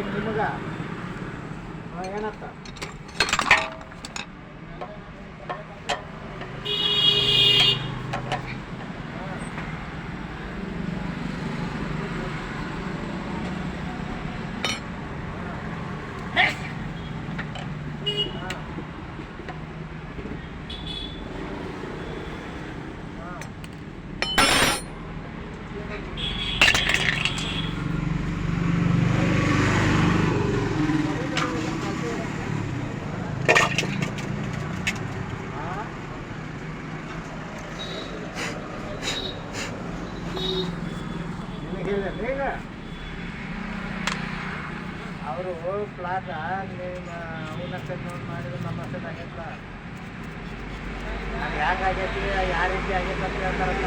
ನಿಮಗೆ ಏನತ್ತ ಅವರು ಪ್ಲಾಟ ನಿಮ್ಮ ಅವನ ನೋಡಿ ಮಾಡಿದ್ರು ನಮ್ಮ ಹೆಸರು ಆಗೈತ ಅದು ಹೇಗಾಗೈತಿ ಯಾವ ರೀತಿ ಆಗೈತೆ ಅಂತ ಹೇಳ್ತಾರಲ್ಲ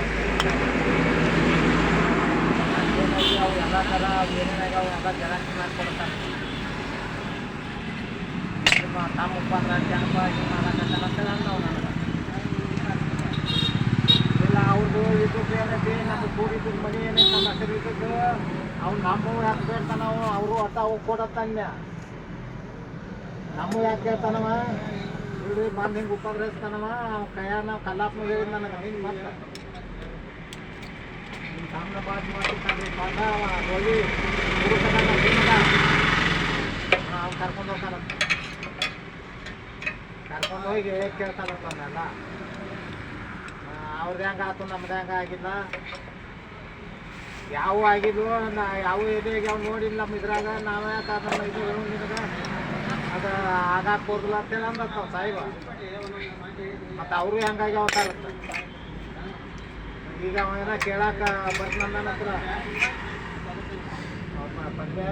ಏನಾಗಿ ಅವು ಎಲ್ಲ ಥರ ಅವು ಏನೇನಾಗ ಅವು ಎಲ್ಲ ಜರಾಕ್ಸಿ ಮಾಡ್ಕೊಡ್ತಾರೆ ನಿಮ್ಮ ತಮ್ಮ ಉಪಂದ್ರ ಜನಪ ಇದು ಮಾಡಕತ್ತಾರ ಅಂತ ನಾವು ನನಗೆ ಇಲ್ಲ ಅವ್ರದ್ದು ಇದ್ದದ್ದು ಏನೈತಿ ನಮ್ಮ ಕೂಡಿದ್ದು ಮನೆ ಏನೈತಿ ನಮ್ಮ ಹೆಸರು ಇದ್ದದ್ದು ಅವ್ನು ನಮ್ಮ ಯಾಕೆ ಕೇಳ್ತಾನವ ಅವರು ಒಟ್ಟ ಅವು ಕೊಡತ್ತನ್ಯ ನಮ್ಮ ಯಾಕೆ ಕೇಳ್ತಾನವ ನೋಡಿ ಬಂದು ಹಿಂಗೆ ಉಪದ್ರವಿಸ್ತಾನವ ಅವ್ನ ಕೈಯಾಗ ನಾವು ಕಲ್ಲಾಪ್ನ ಹೇಳಿದ್ ನನಗೆ ಹಿಂಗೆ ಮತ್ತೆ ನಿಮ್ಮ ಸಾಮ್ನ ಬಾಜು ಮಾಡ್ತಿರ್ತಾನೆ ಪಾಠ ಅವ ಹೋಗಿ ಅವ್ನು ಕರ್ಕೊಂಡು ಹೋಗ್ತಾನಂತ ಕರ್ಕೊಂಡು ಹೋಗಿ ಕೇಳ್ತಾನಂತ ಅವನ್ನೆಲ್ಲ ಅವ್ರದ್ದು ಹೆಂಗೆ ಆಯ್ತು ನಮ್ದು ಹೆಂಗೆ ಆಗಿಲ್ಲ ಯಾವ ಆಗಿದ್ವು ಯಾವ ಎದೆಗೆ ಅವ್ನು ನೋಡಿಲ್ಲ ನಮ್ಮ ಇದ್ರಾಗ ನಾವೇ ನಮ್ಮ ಇದು ನಿನಗೆ ಅದು ಆಗಾಕೆ ಹೋಗಲ್ಲ ಅಂತೇಳಿ ಅಂದತ್ತ ಸಾಯಿಬ ಮತ್ತು ಅವರು ಹೆಂಗಾಗಿ ಅವತಾರತ್ತ ಈಗ ಅವೇನ ಕೇಳಕ್ಕೆ ಬಂದು ನನ್ನ ಹತ್ರ ಪದ್ಯ